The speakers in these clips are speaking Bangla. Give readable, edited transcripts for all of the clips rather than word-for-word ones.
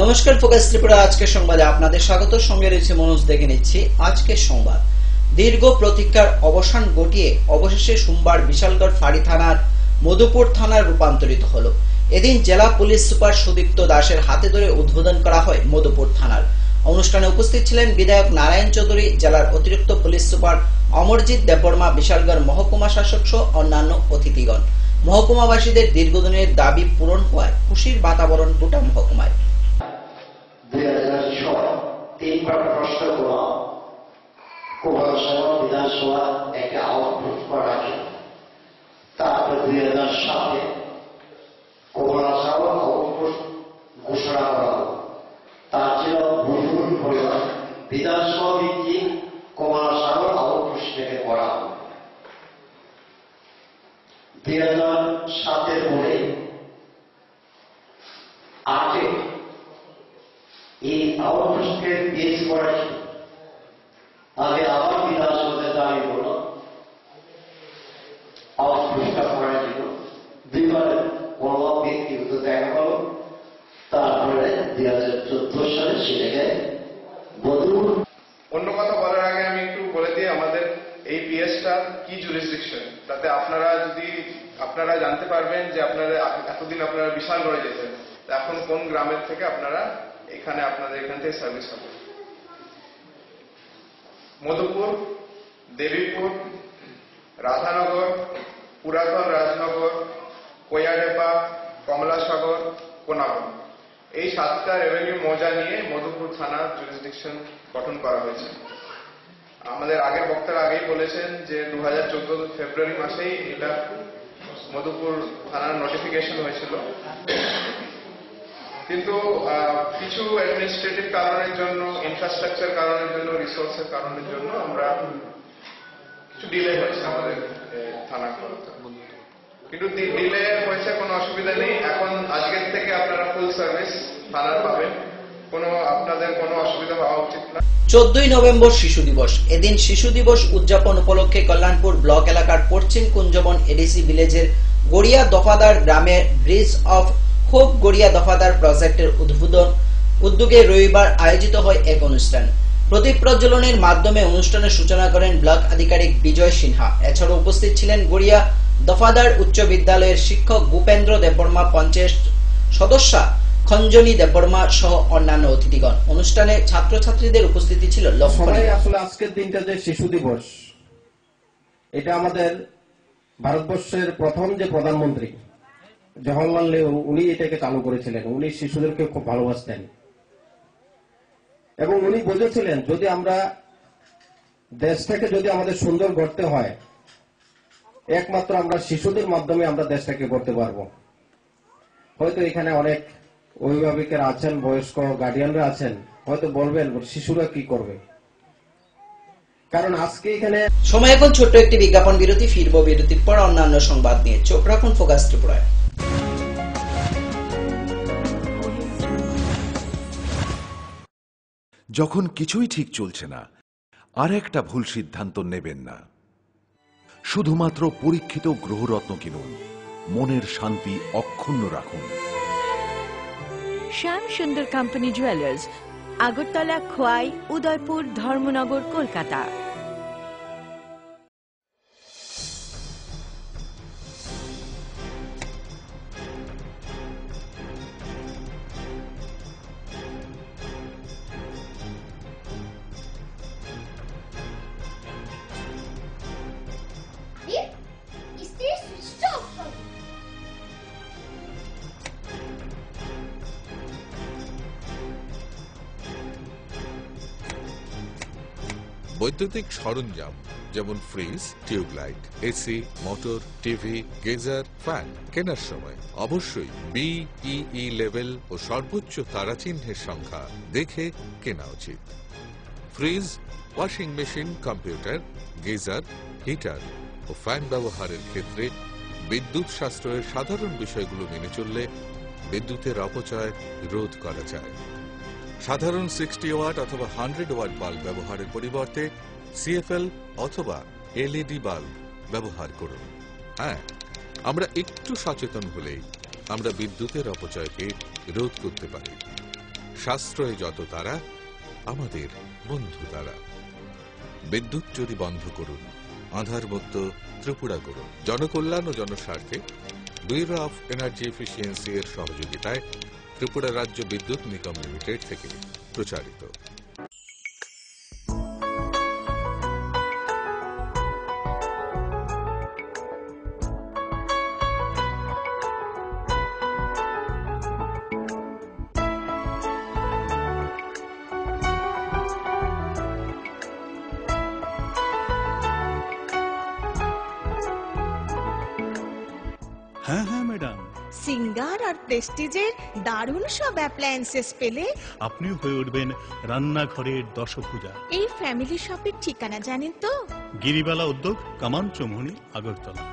নমস্কার, ফোকাস ত্রিপুরা আজকের সংবাদে আপনাদের স্বাগত। সঙ্গে রয়েছে মনোজ। দেখে নিচ্ছি আজকের সংবাদ। দীর্ঘ প্রতীক্ষার অবসান ঘটিয়ে অবশেষে সোমবার বিশালগড় ফাঁড়ি থানার মধুপুর থানার রূপান্তরিত হলো। এদিন জেলা পুলিশ সুপার সুদীপ্ত দাসের হাতে ধরে উদ্বোধন করা হয় মধুপুর থানার। অনুষ্ঠানে উপস্থিত ছিলেন বিধায়ক নারায়ণ চৌধুরী, জেলার অতিরিক্ত পুলিশ সুপার অমরজিৎ দেববর্মা, বিশালগড় মহকুমা শাসক সহ অন্যান্য অতিথিগণ। মহকুমাবাসীদের দীর্ঘদিনের দাবি পূরণ হওয়ায় খুশির বাতাবরণ গোটা মহকুমায়। 2006 প্রশ্ন করা কুমারসভা বিধানসভা একটা আউটপুট করা ছিল। তারপর 2007 কুমারসভা আউটপুট ঘোষণা করা হল। তার ছিল মধুপুর পরিবার বিধানসভা ভিত্তিক কুমারসভা আউটপুট থেকে করা হল। 2007 পরে 8 এই আউটপোস্টকে পেশ করা ছিল। আগে আবার বিধানসভাতে দাবি করল আউটপোস্টটা করা ছিল। দুইবারে কোনো ব্যক্তিগত দেখা হল। তারপরে 2014 সালে সেটাকে মধুপুর। অন্য কথা বলার আগে আমি একটু বলে দিই আমাদের এই পিএসটা কি জুরিসডিকশন, তাতে আপনারা জানতে পারবেন যে আপনারা এতদিন আপনারা বিশালগড়ে যেতেন, এখন কোন গ্রামের থেকে আপনারা আপনাদের এখান থেকে সার্ভিস হবে। মধুপুর, দেবীপুর, রাধানগর, পুরাতন রাজনগর, কোয়াডেপা, কমলাসাগর, কোনাগর, এই 7টা রেভিনিউ মৌজা নিয়ে মধুপুর থানা জুরিসডিকশন গঠন করা হয়েছে। আমাদের আগের বক্তারা আগেই বলেছেন যে 2014 ফেব্রুয়ারি মাসেই এটা মধুপুর থানার নোটিফিকেশন হয়েছিল, কিন্তু কিছু অ্যাডমিনিস্ট্রেটিভ কারণের জন্য, ইনফ্রাস্ট্রাকচার কারণের জন্য, রিসোর্সের কারণের জন্য আমরা কিছু ডিলে হয়েছে আমাদের থানা খোলাতে। কিন্তু ডিলে হয়েছে, কোনো অসুবিধা নেই। এখন আজকের থেকে আপনারা ফুল সার্ভিস থানার পাবেন, আপনাদের কোনো অসুবিধা হওয়া উচিত না। 14ই নভেম্বর শিশু দিবস। এদিন শিশু দিবস উদযাপন উপলক্ষে কল্যাণপুর ব্লক এলাকার পশ্চিম কুঞ্জবন এডিসি ভিলেজের গড়িয়া দফাদার গ্রামে ব্রিজ অফ হোপ গড়িয়া দফাদার প্রজেক্টের উদ্যোগে রবিবার আয়োজিত হয় এক অনুষ্ঠান। প্রদীপ প্রজ্বলনের মাধ্যমে অনুষ্ঠানের সূচনা করেন ব্লক আধিকারিক বিজয় সিনহা। এছাড়াও উপস্থিত ছিলেন গড়িয়া দফাদার উচ্চ বিদ্যালয়ের শিক্ষক ভূপেন্দ্র দেববর্মা, পঞ্চায়েত সদস্যা খঞ্জনী দেববর্মা সহ অন্যান্য অতিথিগণ। অনুষ্ঠানে ছাত্রছাত্রীদের উপস্থিতি ছিল লক্ষণীয়। আসলে আজকের দিনটা যে শিশু দিবস, এটা আমাদের ভারতবর্ষের প্রথম যে প্রধানমন্ত্রী জওহরলাল নেহরু, উনি এটাকে চালু করেছিলেন। উনি শিশুদেরকে খুব ভালোবাসতেন এবং উনি বুঝেছিলেন যদি আমরা দেশটাকে আমাদের সুন্দর গড়তে হয়, একমাত্র আমরা শিশুদের মাধ্যমে আমরা দেশটাকে গড়তে পারবো। হয়তো এখানে অনেক অভিভাবকেরা আছেন, বয়স্ক গার্ডিয়ানরা আছেন, হয়তো বলবেন শিশুরা কি করবে, কারণ আজকে এখানে সময় এখন ছোট্ট একটি বিজ্ঞাপন বিরতি। ফিরবো বিরতির পর অন্যান্য সংবাদ নিয়ে। চোখ রাখুন ফোকাস ত্রিপুরায়। যখন কিছুই ঠিক চলছে না, আর একটা ভুল সিদ্ধান্ত নেবেন না। শুধুমাত্র পরীক্ষিত গ্রহরত্ন কিনুন, মনের শান্তি অক্ষুণ্ণ রাখুন। Shyam Sundar company jewellers, Agartala, Khowai, Udaipur, Dharmanagar, Kolkata. বৈদ্যুতিক সরঞ্জাম যেমন fridge, tube light, AC, motor, TV, geyser, fan কেনার সময় অবশ্যই BEE লেভেল ও সর্বোচ্চ তারাচিহ্নের সংখ্যা দেখে কেনা উচিত। Fridge, washing machine, computer, geyser, heater ও ফ্যান ব্যবহারের ক্ষেত্রে বিদ্যুৎ সাশ্রয়ের সাধারণ বিষয়গুলো মেনে চললে বিদ্যুতের অপচয় রোধ করা যায়। সাধারণ 60 ওয়াট অথবা 100 ওয়াট বাল্ব ব্যবহারের পরিবর্তে CFL অথবা LED বাল্ব ব্যবহার করুন। হ্যাঁ, আমরা একটু সচেতন হলেই আমরা বিদ্যুতের অপচয়কে রোধ করতে পারি। সাশ্রয়ে যত তারা, আমাদের বন্ধু তারা। বিদ্যুৎ চুরি বন্ধ করুন, আধার মুক্ত ত্রিপুরা করুন। জনকল্যাণ ও জনস্বার্থে ব্যুরো অফ এনার্জি এফিসিয়েন্সি এর সহযোগিতায় ত্রিপুরা রাজ্য বিদ্যুৎ নিগম লিমিটেড থেকে প্রচারিত। হ্যাঁ হ্যাঁ ম্যাডাম, সিঙ্গার আর প্রেস্টিজের দারুণ সব অ্যাপ্লায়েন্সেস পেলে আপনিও হয়ে উঠবেন রান্নাঘরের দশভুজা। এই ফ্যামিলি শপের ঠিকানা জানেন তো? গিরিবালা উদ্যোগ, কামান চৌমুহনী, আগরতলা।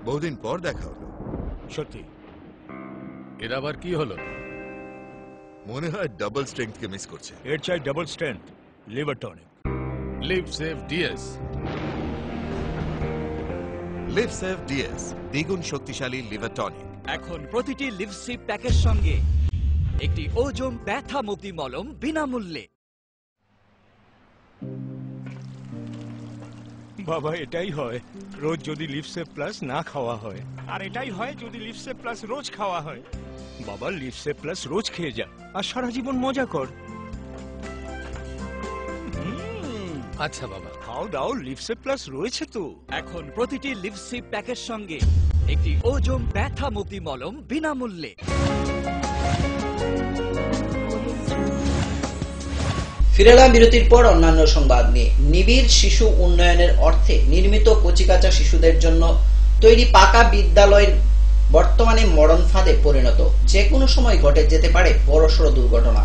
বহুদিন পর দেখা হলো। সত্যি, এর আবার কি হলো? মনে হয় ডাবল স্ট্রেংথ কে মিস করছে। এর চাই double strength liver tonic. Liv Save DS. Liv Save DS দ্বিগুণ শক্তিশালী লিভার টনিক। এখন প্রতিটি লিভসিপ প্যাকের সঙ্গে একটি ওজম ব্যথা মুক্তি মলম বিনামূল্যে। বাবা, এটাই হয় রোজ যদি লিভসেভ প্লাস না খাওয়া হয়, আর এটাই হয় যদি লিভসেভ প্লাস রোজ খাওয়া হয়। বাবা, লিভসেভ প্লাস রোজ খেয়ে যা আর সারা জীবন মজা কর। আচ্ছা বাবা, খাও দাও, লিভসেভ প্লাস রয়েছে তো। এখন প্রতিটি লিভসিপ প্যাকের সঙ্গে একটি ওজম ব্যথা মুক্তি মলম বিনামূল্যে। ফিরে এলাম বিরতির পর অন্যান্য সংবাদ নিয়ে। নিবিড় শিশু উন্নয়নের অর্থে নির্মিত কচিকাঁচা শিশুদের জন্য তৈরি পাকা বিদ্যালয়ের বর্তমানে মরণ ফাঁদে পরিণত। যে কোনো সময় ঘটে যেতে পারে বড়সড় দুর্ঘটনা।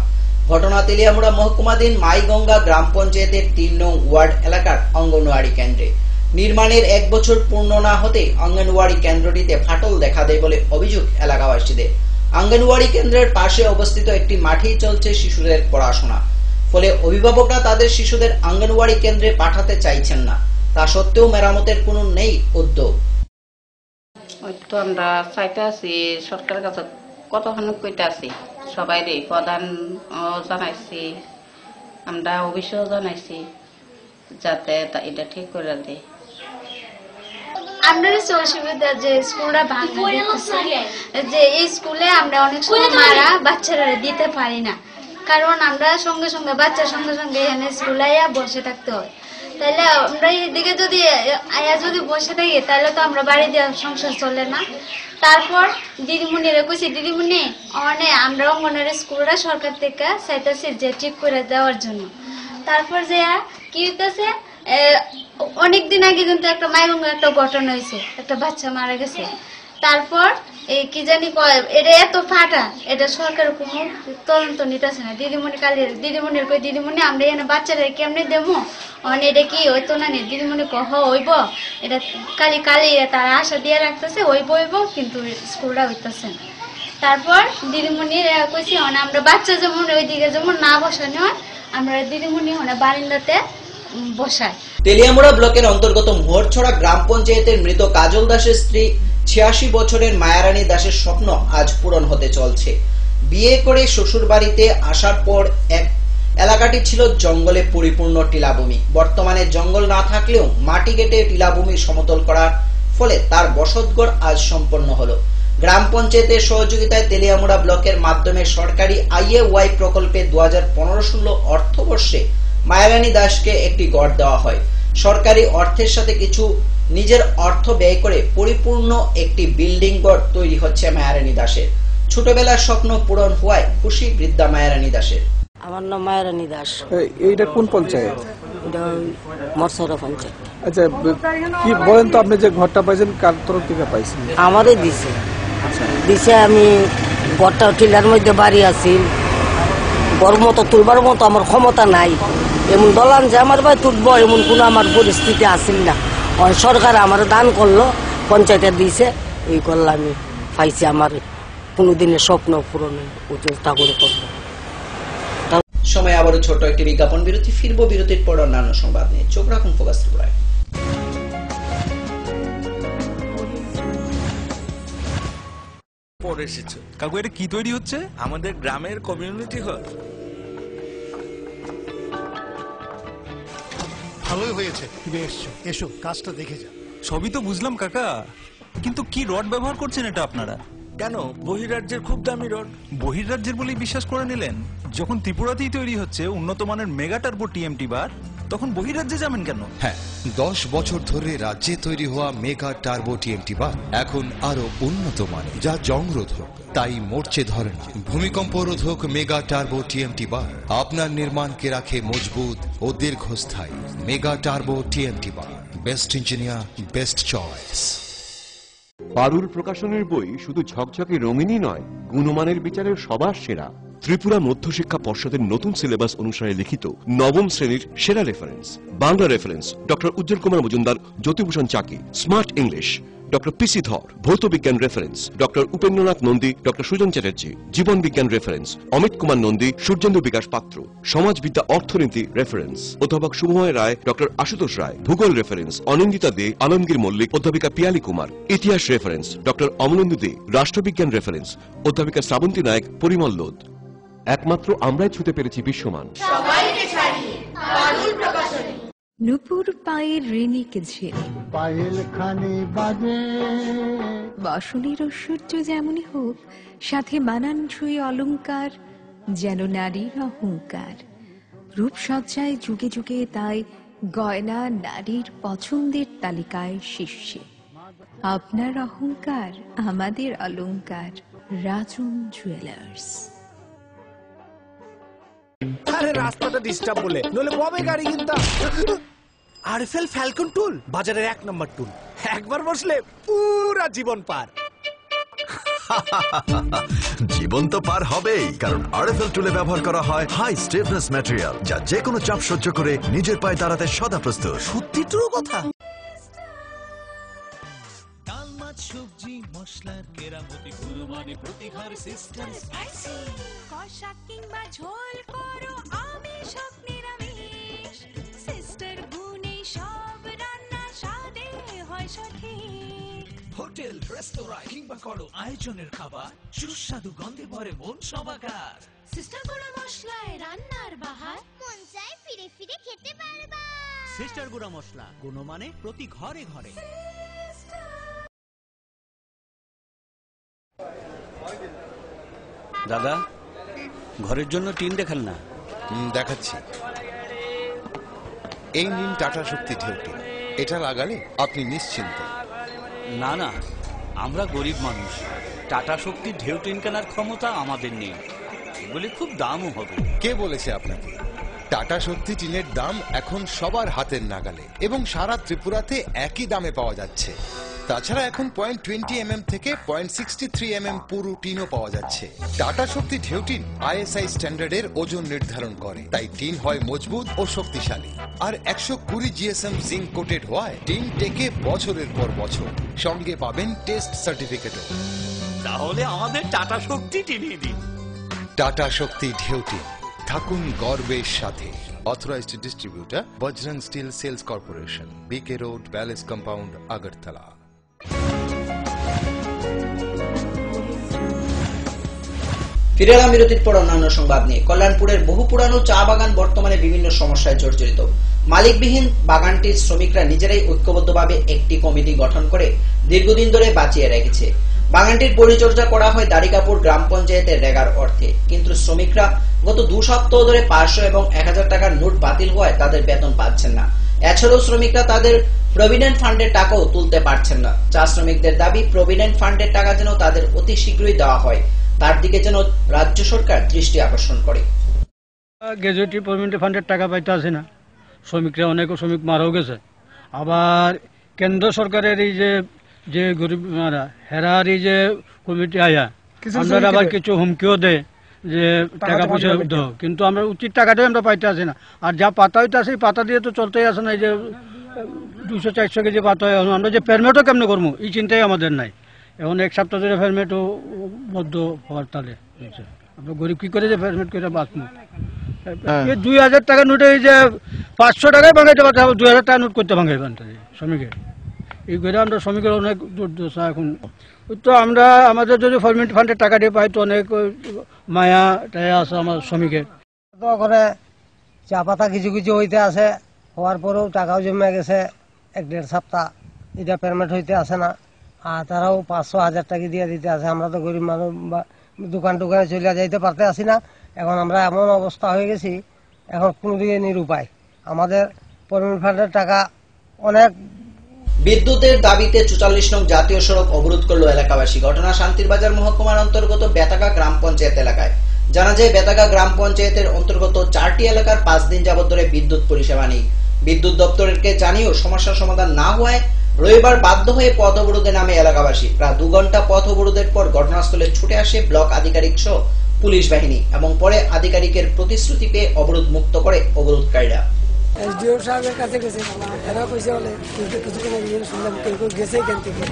ঘটনা তেলিয়ামুড়া মহকুমাধীন মাইগঙ্গা গ্রাম পঞ্চায়েতের ৩ নং ওয়ার্ড এলাকার অঙ্গনওয়াড়ি কেন্দ্রে। নির্মাণের 1 বছর পূর্ণ না হতেই অঙ্গনওয়াড়ি কেন্দ্রটিতে ফাটল দেখা দেয় বলে অভিযোগ এলাকাবাসীদের। অঙ্গনওয়াড়ি কেন্দ্রের পাশে অবস্থিত একটি মাঠেই চলছে শিশুদের পড়াশোনা। ফলে অভিভাবকরা তাদের শিশুদের অঙ্গনওয়াড়ি কেন্দ্রে পাঠাতে চাইছেন না। তা সত্ত্বেও মেরামতের কোনো নেই উদ্যোগ। তো আমরা চাইতে আছি সরকারের কাছে, কতক্ষণ কইতে আছি সবাই রে, প্রধান জানাইছি, আমরা অফিসেও জানাইছি যাতে এটা ঠিক করে দেয়। আমরা অসুবিধা যে স্কুলটা ভাঙা, যে এই স্কুলে আমরা অনেক সময় মারা বাচ্চারা দিতে পারি না, কারণ আমরা সঙ্গে সঙ্গে বাচ্চার সঙ্গে সঙ্গে এখানে স্কুলে বসে থাকতে হয়। তাহলে আমরা এদিকে যদি বসে থাকি তাহলে তো আমরা বাড়ি দেওয়ার সংসার চলে না। তারপর দিদিমণিরা কইছি, দিদিমণি আমরা অঙ্গনের স্কুলটা সরকার থেকে চাইতেছি যে ঠিক করে দেওয়ার জন্য। তারপর যে কি হইতেছে, অনেকদিন আগে কিন্তু একটা মাইগঙ্গা একটা ঘটনা হয়েছে, একটা বাচ্চা মারা গেছে। তারপর এই কি জানি কয়, এটা এত ফাটা, এটা সরকার কোনো তদন্ত নিতেছে না। দিদিমণির কই, দিদিমণি আমরা এখানে বাচ্চারা কেমনে দেবো, এটা কি হইতো না? দিদিমণি কহ হইব, এটা কালি তারা আশা দিয়ে রাখতেছে হইব, কিন্তু স্কুলটা হইতেছে না। তারপর দিদিমণির কইছি আমরা বাচ্চা যেমন ওইদিকে যেমন না বসানো হয়, আমরা দিদিমণি বারিন্দাতে বসাই। তেলিয়ামুড়া ব্লকের অন্তর্গত মোহরছড়া গ্রাম পঞ্চায়েতের মৃত কাজল দাসের স্ত্রী 86 বছরের মায়ারানী দাসের স্বপ্ন আজ পূরণ হতে চলছে। বিয়ে করে শ্বশুর বাড়িতে আসার পর এলাকাটি ছিল জঙ্গলে পরিপূর্ণ টিলাভূমি। বর্তমানে জঙ্গল না থাকলেও মাটি কেটে টিলাভূমি সমতল করার ফলে তার বসতঘর আজ সম্পন্ন হলো। গ্রাম পঞ্চায়েতের সহযোগিতায় তেলিয়ামুড়া ব্লকের মাধ্যমে সরকারি IAY প্রকল্পে 2015-16 অর্থবর্ষে মায়ারানী দাসকে একটি গড় দেওয়া হয়। সরকারি অর্থের সাথে কিছু নিজের অর্থ ব্যয় করে পরিপূর্ণ একটি বিল্ডিং গড় তৈরি হচ্ছে মায়ারানী দাসের। ছোটবেলার স্বপ্ন পূরণ হওয়ায় খুশি বৃদ্ধা মায়ারানী দাসের। আমার নাম মায়ারানী দাস। এইটা কোন পঞ্চায়েত? এটা মরসরা পঞ্চায়েত। আচ্ছা, কি বলেন তো, আপনি যে ঘরটা পাইছেন কার তরফ থেকে পাইছেন? আমারই দিছে। দিছে, আমি ঘরটা টিলার মধ্যে বাড়ি আছি, বড় মতো তুলবার মতো আমার ক্ষমতা নাই। এমন দলান যে আমার ভাই তুলবো এমন কোনো আমার পরিস্থিতি আসিল না। সরকার আমার দান করলো, পঞ্চায়েতে দিছে, এই করলে আমি পাইছি। আমার কোনোদিনের স্বপ্ন পূরণের চেষ্টা করে করবো। সময় আবারও ছোট একটি বিজ্ঞাপন বিরতি, ফিরবো বিরতির পর অন্যান্য সংবাদ নিয়ে। চোখ রাখুন ফোকাস ত্রিপুরায়। কাকু, এটা কি তৈরি হচ্ছে? আমাদের গ্রামের কমিউনিটি হল। ভালোই হয়েছে তুমি এসছো, এসো কাজটা দেখে যা। সবই তো বুঝলাম কাকা, কিন্তু কি রড ব্যবহার করছেন এটা আপনারা? কেন, বহিরাজ্যের খুব দামি রড। বহিরাজ্যের বলেই বিশ্বাস করে নিলেন? যখন ত্রিপুরাতেই তৈরি হচ্ছে উন্নত মানের মেগা টার্বো টিএমটি বার, তখন বহিরাজ্যে যাবেন কেন? হ্যাঁ, 10 বছর ধরে রাজ্যে তৈরি হওয়া মেগা টার্বো টিএমটি বার এখন আরো উন্নত মানের, যা জংরোধক, তাই মরচে ধরে না। ভূমিকম্প রোধক মেগা টার্বো টিএমটি বার আপনার নির্মাণকে রাখে মজবুত ও দীর্ঘস্থায়ী। Mega turbo TMT bar, best engineer, best choice. Parul প্রকাশনের বই শুধু ঝকঝকে রঙিনই নয়, গুণমানের বিচারের সবার সেরা। ত্রিপুরা মধ্যশিক্ষা পর্ষদের নতুন সিলেবাস অনুসারে লিখিত নবম শ্রেণীর সেরা reference. Bangla reference doctor Ujjwal Kumar Majumdar, Jyotibhushan Chaki. Smart English doctor PC Dhar. ভৌত বিজ্ঞান reference doctor Upendranath Nandi, doctor Sujan Chatterjee. জীবন বিজ্ঞান রেফারেন্স অমিত কুমার নন্দী, সূর্যেন্দু বিকাশ পাত্র। সমাজবিদ্যা অর্থনীতি রেফারেন্স অধ্যাপক শুভময় রায়, ডক্টর আশুতোষ রায়। ভূগোল রেফারেন্স অনিন্দিতা দে, আলমগীর মল্লিক, অধ্যাপিকা পিয়ালি কুমার। ইতিহাস রেফারেন্স ডক্টর অমলেন্দু দে। রাষ্ট্রবিজ্ঞান রেফারেন্স অধ্যাপিকা শ্রাবন্তী নায়ক, পরিমল লোদ। একমাত্র আমরাই ছুতে পেরেছি বিশ্বমান। নুপুর পায়ের রেণিকে ঝেড়ে পায়েল খানে বাজে, বসনের ঐশ্বর্য যেমনই হোক, সাথে মানানসই অলংকার, যেন নারীর অহংকার। রূপসজ্জায় যুগে যুগে তাই গয়না নারীর পছন্দের তালিকায় শীর্ষে। আপনার অহংকার আমাদের অলংকার। রাজন জুয়েলার্স। আরে রাস্তাটা ডিস্টার্ব বলে, নলে ববে গাড়ি কিনতাম। আরএফএল ফ্যালকন টুল বাজারের 1 নম্বর টুল, একবার বসলে পুরা জীবন পার। জীবন তো পার হবেই, কারণ আরএফএল টুলে ব্যবহার করা হয় হাই স্টিফনেস ম্যাটেরিয়াল, যা যে কোনো চাপ সহ্য করে নিজের পায়ে দাঁড়াতে সদা প্রস্তুত। সত্যি ট্রু কথা। সবজি মশলার কেরামতি গুণমানে প্রতিহার সিস্টেম স্পাইসি। কষা কিংবা ঝোল করো আমিষ হোক নিরামিষ, সিস্টার গুণে সব রান্না স্বাদে হয় সঠিক। হোটেল রেস্তোরাঁ কিংবা করো আয়োজনের খাবার, সুস্বাদু গন্ধে ভরে মন সবাকার। সিস্টার গুঁড়া মশলায় রান্নার বাহার, মন চায় ফিরে ফিরে খেতে পারবা। সিস্টার গুঁড়া মশলা, গুণমানে প্রতি ঘরে ঘরে। দাদা, ঘরের জন্য টিন দেখান না। দেখাচ্ছি। এই নিন টাটা শক্তি ঢেউটি, এটা লাগালে আপনি নিশ্চিন্ত। না না, আমরা গরিব মানুষ, টাটা শক্তি ঢেউ টিন কেনার ক্ষমতা আমাদের নেই। এগুলি খুব দামও হবে। কে বলেছে আপনাকে? টাটা শক্তি টিনের দাম এখন সবার হাতের নাগালে এবং সারা ত্রিপুরাতে একই দামে পাওয়া যাচ্ছে। তাছাড়া এখন 0.20 থেকে 0.63 পুরু টিনও পাওয়া যাচ্ছে। টাটা শক্তি ঢেউ টিন ISI স্ট্যান্ডার্ডের ওজন নির্ধারণ করে, তাই টিন হয় মজবুত ও শক্তিশালী। আর 120 GSM জিঙ্ক কোটেড হওয়ায় টিন টেকে বছরের পর বছর। সঙ্গে পাবেন টেস্ট সার্টিফিকেটও। তাহলে আমাদের টাটা শক্তি টিনিয়ে দিন। টাটা শক্তি ঢেউ টিন, থাকুন গর্বের সাথে। Authorised distributor Bajrang steel sales corporation, BK road, palace compound, Agartala. ফিরে এলাম বিরতির পর অন্যান্য সংবাদ নিয়ে। কল্যাণপুরের বহু পুরানো চা বাগান বর্তমানে বিভিন্ন সমস্যায় জর্জরিত। মালিকবিহীন বাগানটির শ্রমিকরা নিজেরাই ঐক্যবদ্ধভাবে একটি কমিটি গঠন করে দীর্ঘদিন ধরে বাঁচিয়ে রেখেছে। বাগানটির পরিচর্যা করা হয় দারিকাপুর গ্রাম পঞ্চায়েতের রেগার অর্থে, কিন্তু শ্রমিকরা গত 2 সপ্তাহ ধরে 500 এবং 1000 টাকার নোট বাতিল হওয়ায় তাদের বেতন পাচ্ছেন না। এছাড়াও শ্রমিকরা তাদের প্রভিডেন্ট ফান্ডের টাকাও তুলতে পারছেন না। চা শ্রমিকদের দাবি প্রভিডেন্ট ফান্ডের টাকা যেন তাদের অতি শীঘ্রই দেওয়া হয়, তার দিকে যেন রাজ্য সরকার দৃষ্টি আকর্ষণ করে। গ্র্যাজুইটি প্রভিডেন্ট ফান্ডের টাকা পাইতে আসে না, শ্রমিকরা অনেক শ্রমিক মারাও গেছে। আবার কেন্দ্র সরকারের এই যে গরিব মারা হেরার এই যে কমিটি আয়া আমরা আবার কিছু হুমকিও দেয় যে টাকা পয়সা দাও, কিন্তু আমরা উচিত টাকাটাই আমরা পাইতে আসি না। আর যা পাতা হইতে আসে পাতা দিয়ে তো চলতেই আসে না। এই যে 200-400 কেজি পাতা হয়, আমরা যে পেরমেটও কেমনে করবো এই চিন্তাই আমাদের নাই। এখন 1 সপ্তাহ ধরে পেরমেটও বদ্ধ হওয়ার তালে আমরা গরিব কি করে যে পেরমেট করে বাঁচবো। 2000 টাকা নোটে এই যে 500 টাকায় ভাঙাইতে পারতে, 2000 টাকা নোট করতে ভাঙাই পারতে শ্রমিকের। এই করে আমরা শ্রমিকের অনেক দুর্দশা। এখন তো আমরা আমাদের যদি প্রভিডেন্ট ফান্ডের টাকা দিয়ে পাই তো অনেক মায়া টায়া আছে আমার শ্রমিকের। করে চা পাতা কিছু কিছু হইতে আছে, হওয়ার পরেও টাকাও জমে গেছে 1-1.5 সপ্তাহ, এটা পেমেন্ট হইতে আসে না। আর তারাও 500-1000 টাকা দিয়ে দিতে আছে। আমরা তো গরিব মানুষ, দোকানে চলে যাইতে পারতে আসি না। এখন আমরা এমন অবস্থা হয়ে গেছি, এখন কোনো দিকে নিরুপায়। আমাদের প্রভিডেন্ট ফান্ডের টাকা অনেক। বিদ্যুতের দাবিতে 44 নং জাতীয় সড়ক অবরোধ করল এলাকাবাসী। ঘটনা শান্তির বাজার মহকুমার অন্তর্গত বেতাগা গ্রাম পঞ্চায়েত এলাকায়। জানা যায় বেতাগা গ্রাম পঞ্চায়েতের অন্তর্গত 4টি এলাকার 5 দিন যাবত ধরে বিদ্যুৎ পরিষেবা নেই। বিদ্যুৎ দপ্তরকে জানিয়েও সমস্যার সমাধান না হওয়ায় রবিবার বাধ্য হয়ে পথ অবরোধে নামে এলাকাবাসী। প্রায় 2 ঘন্টা পথ অবরোধের পর ঘটনাস্থলে ছুটে আসে ব্লক আধিকারিক সহ পুলিশ বাহিনী এবং পরে আধিকারিকের প্রতিশ্রুতি পেয়ে অবরোধ মুক্ত করে অবরোধকারীরা। এসডিও সাহেবের কাছে গেছে, এরা কইছে বলে কিন্তু কিছুক্ষণ আগে শুনলাম কেউ কেউ গেছে এখান থেকে,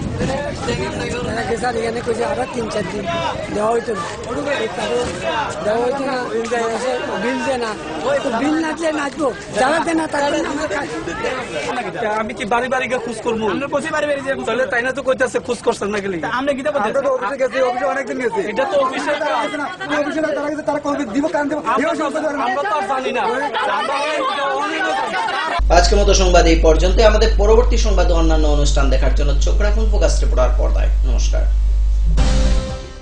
এরা গেছে আর এখানে কইছে আবার 3-4 দিন দেওয়া হইতো না, দেওয়া হইতো না। বিল দেয় না, বিল না দিলে নাচবো, যারা দেয় না তারা আমি কি বাড়ি বাড়ি খোঁজ করবো? তাহলে তাই না তো কইতেছে খোঁজ করছেন না গেলে আমরা কি অফিসে গেছি, অফিসে অনেকদিন গেছি। এটা তো অফিসে তারা গেছে, তারা কবে দিব কান দেবো আমরা তো আর জানি না। আজকের মতো সংবাদ এই পর্যন্ত। আমাদের পরবর্তী সংবাদ ও অন্যান্য অনুষ্ঠান দেখার জন্য চোখ রাখুন ফোকাস ত্রিপুরার পর্দায়। নমস্কার।